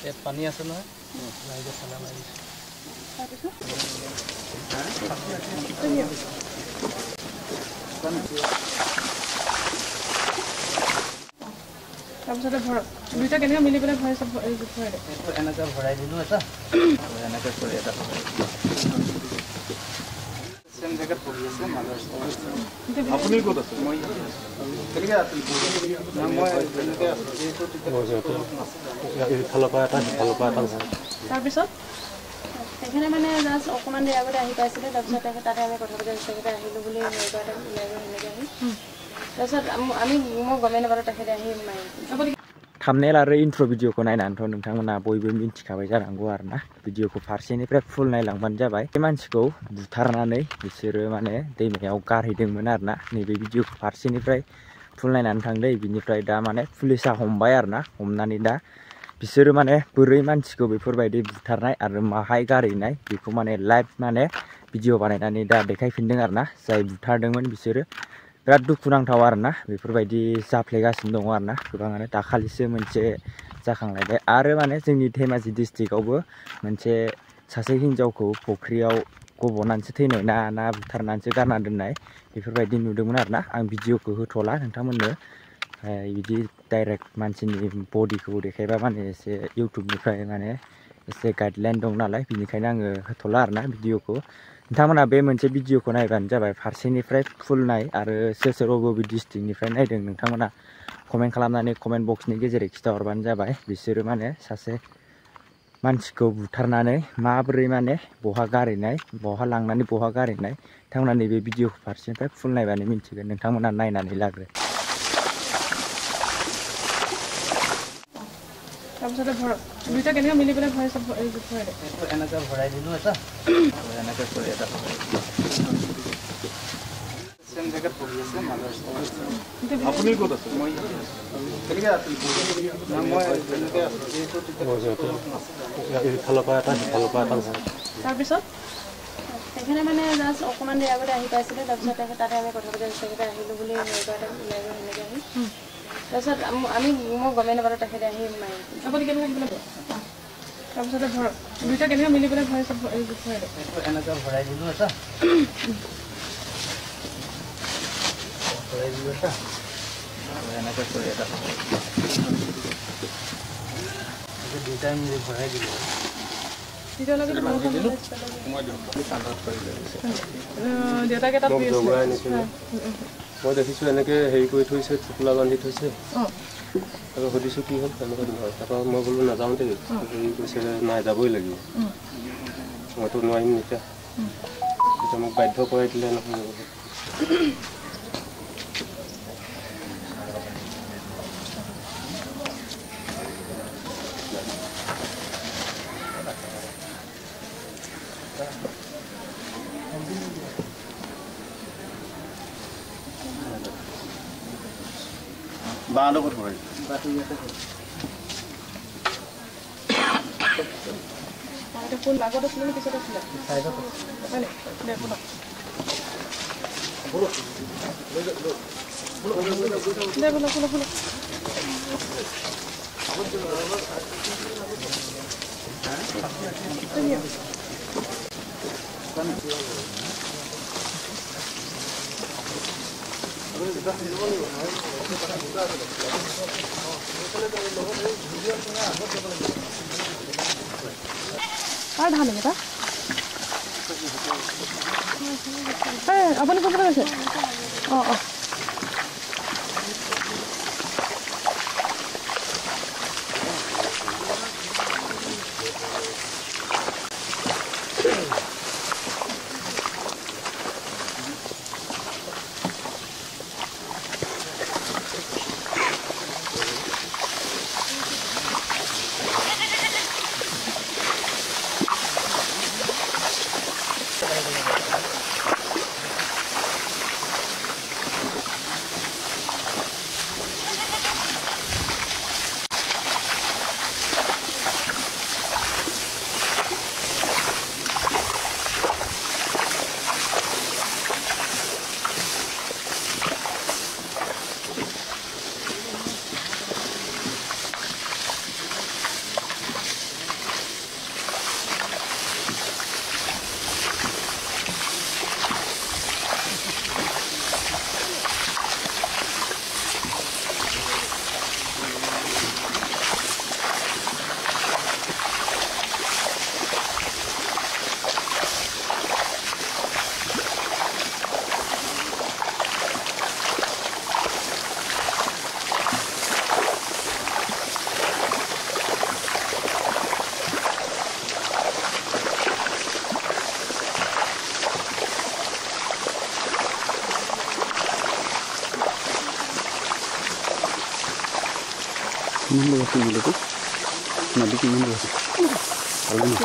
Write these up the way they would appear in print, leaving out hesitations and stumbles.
ইয়াত পানী আছে নহয় লাইকে চালা মাৰি তাৰপিছতে দুইটা কেনেকৈ মিলি পেলাই ভৰাই চব এনেকৈ ভৰাই দিলোঁ এটা এনেকৈ কৰি এটা চেম জেগাত পঢ়ি আছে আপুনি ক'ত আছে মই কেনেকৈ ইফালৰ পৰা এটা সিফালৰ পৰা এটা তাৰপিছত সেইখিনি মানে জাষ্ট অকণমান দেৰি আগতে আহি পাইছিলে তাৰপিছত তাতে আমি কথা পাতি তেখেতে আহিলোঁ বুলি ওলাই গৈ সেনেকৈ আহি তাৰপিছত আমি মই গমেই নাপালোঁ তেখেতে আহি মাৰি थाम्बनेल आरो इन्ट्र भिडिअखौ नायनानैथ' नोंथांमोना बयबो मिन्थिखाबाय जानांगौ आरोना भिडिअखौ फारसेनिफ्राय फुल नायलांबानो जाबाय बे मानसिखौ बुथारनानै बिसोरो माने दैमायाव गारहैदोंमोन आरोना नैबे भिडिअखौ फारसेनिफ्राय फुल नायनानै थांदो बिनिफ्राय दा माने पुलिसा हमबाय आरोना हमनानै दा बिसोरो माने बोरै मानसिखौ बेफोरबायदि बुथारनाय आरो माहाय गारहैनाय बेखौ माने लाइभ माने भिडिअ बानायनानै दा देखायफिनदों आरोना जाय बुथारदोंमोन बिसोरो बिराद दुखुनांथाव आरोना बेफोरबायदि जाफ्लेगासिनो दङ आरोना गोबाङानो दाखालिसो मोनसे जाखांलायबाय आरो माने जोंनि धेमाजि डिस्ट्रिक्टआवबो मोनसे सासे हिनजावखौ फुख्रियाव गब'नानैसो थैनाय ना बुथारनानैसो गारना दोननाय बेफोरबायदि नुदोंमोन आरोना आं भिडिअखौ होथ'ला नोंथांमोननो बिदि डाइरेक्ट मानसिनि बडिखौ देखायबा माने एसे इउटुबनिफ्राय माने एसे गाइडलाइन दं नालाय बिनिखायनो आङो होथ'ला आरोना भिडिअखौ नोंथांमोना बे मोनसे भिडिअखौ नायबानो जाबाय फारसेनिफ्राय फुल नाय आरो सोर सोर बबे डिस्ट्रिक्टनिफ्राय नायदों नोंथांमोना कमेन्ट खालामनानै कमेन्ट बक्सनि गेजेरै खिथाहरबानो जाबाय बिसोरो माने सासे मानसिखौ बुथारनानै माबोरै माने बहा गारहैनाय बहा लांनानै बहा गारहैनाय नोंथांमोना नैबे भिडिअखौ फारसेनिफ्राय फुल नायबानो मिन्थिगोन नोंथांमोना नायनानै लाग्रो তাৰপিছতে দুইটা কেনেকৈ মিলি পেলাই ভৰাই চব এনেকৈ ভৰাই দিলোঁ এটা এনেকৈ কৰি এটা চেম জেগাত পঢ়ি আছে আপুনি ক'ত আছে মই কেনেকৈ মই ইফালৰ পৰা এটা সিফালৰ পৰা এটা তাৰপিছত সেইখিনি মানে জাষ্ট অকণমান দেৰি আগতে আহি পাইছিলে তাৰপিছত তাতে আমি কথা পাতি তেখেতে আহিলোঁ বুলি ওলাই গৈ সেনেকৈ আহি তাৰপিছত আমি মই গমেই নাপালোঁ তেখেতে আহি মাৰি আপুনি কেনেকৈ তাৰপিছতে দুইটা কেনেকৈ মিলি পেলাই ভৰাই চব এনেকৈ ভৰাই দিলোঁ এটা ভৰাই দিলোঁ এটা এনেকৈ কৰি এটা দুইটাই মিলি ভৰাই দিলোঁ দেউতাকে তাত মই দেখিছোঁ এনেকৈ হেৰি কৰি থৈছে টোপোলা বান্ধি থৈছে তাৰপৰা সুধিছোঁ কি হ'ল তেনেকুৱা নহয় তাৰপৰা মই বোলো নাযাওঁ দেই হেৰি কৈছে নাই যাবই লাগিব মইতো নোৱাৰিম এতিয়া মোক বাধ্য কৰাই দিলে নহয় বাঁহ লগত ভৰাই ফুল আগত আছিলে নে পিছত আছিলে কাৰ ধান এটা আপুনি ক'ত গৈছে অঁ অঁ Kiman luas ini dulu. Nabi kiman luas. Kalau ini.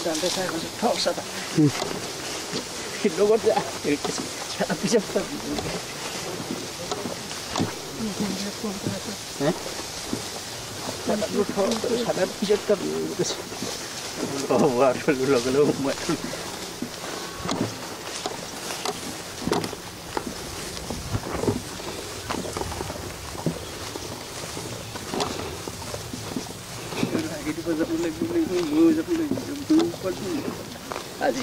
Dante saya masuk tok sata. Hidup aja. Saya bisa tak. Saya dulu tok, saya bisa tak. Oh, waduh, lu muat. Aji,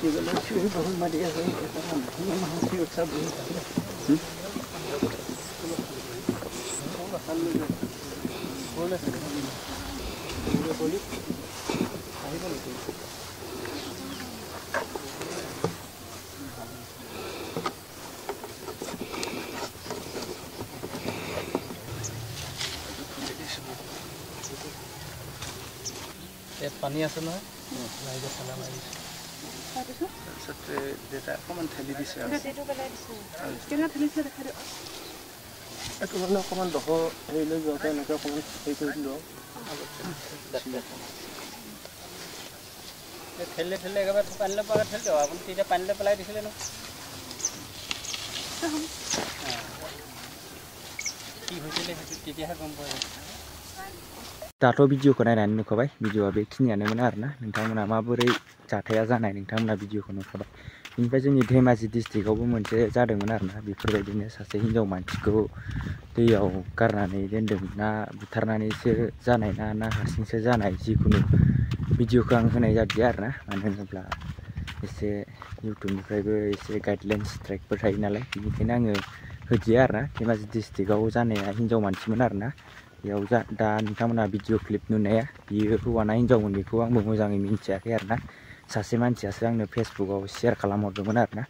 juga masih bangun media saya katakan, ini masih sabu. পানী আছে নহয় lies চালা মাৰিছে তাৰপিছতে দেউতা অকণমান ঠেলি দিছে আৰু এইটো মানে অকণমান দহ হেৰিলৈ যোৱাতে এনেকৈ অকণমান হেৰি কৰি দিলোঁ ঠেলি ঠেলি একেবাৰে পানীলৈ পৰা ঠেলি দিওঁ আপুনি তেতিয়া পানীলৈ পেলাই দিছিলে ন কি হৈছিলে সেইটো তেতিয়াহে গম পোৱা যায় दाथ' भिडिअखौ नायनानै नुखाबाय भिडिअआ बेखिनियानोमोन आरोना नोंथांमोना माबोरै जाथाया जानाय नोंथांमोना भिडिअखौ नुखाबाय बेनिफ्राय जोंनि धेमाजि डिस्ट्रिक्टआवबो मोनसे जादोंमोन आरोना बेफोरबायदिनो सासे हिनजाव मानसिखौ दैयाव गारनानै दोनदों ना बुथारनानैसो जानाय ना हारसिंसो जानाय जिखुनु भिडिअखौ आं होनाय जादिया आरोना मानो होनोब्ला एसे इउटुबनिफ्रायबो एसे गाइडलाइन स्ट्राइकफोर थायो नालाय बेनिखायनो आङो होदिया आरोना धेमाजि डिस्ट्रिक्टआव जानाया हिनजाव मानसिमोन आरोना बेयाव दा नोंथांमोना भिडिअ क्लिप नुनाया बियो हौवाना हिनजावमोन बेखौ आंबो मोजाङै मिन्थियाखै आरोना सासे मानसियासो आंनो फेसबुकआव शेयार खालामहरदोंमोन आरोना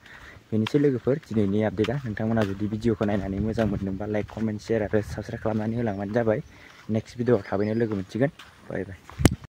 बेनोसै लोगोफोर दिनैनि आपडेटआ नोंथांमोना जुदि भिडिअखौ नायनानै मोजां मोनदोंबा लाइक कमेन्ट शेयार आरो साबस्क्राइब खालामनानै होलांबानो जाबाय नेक्स्ट भिडिअआव थाबैनो लोगो मोनसिगोन बाय बाय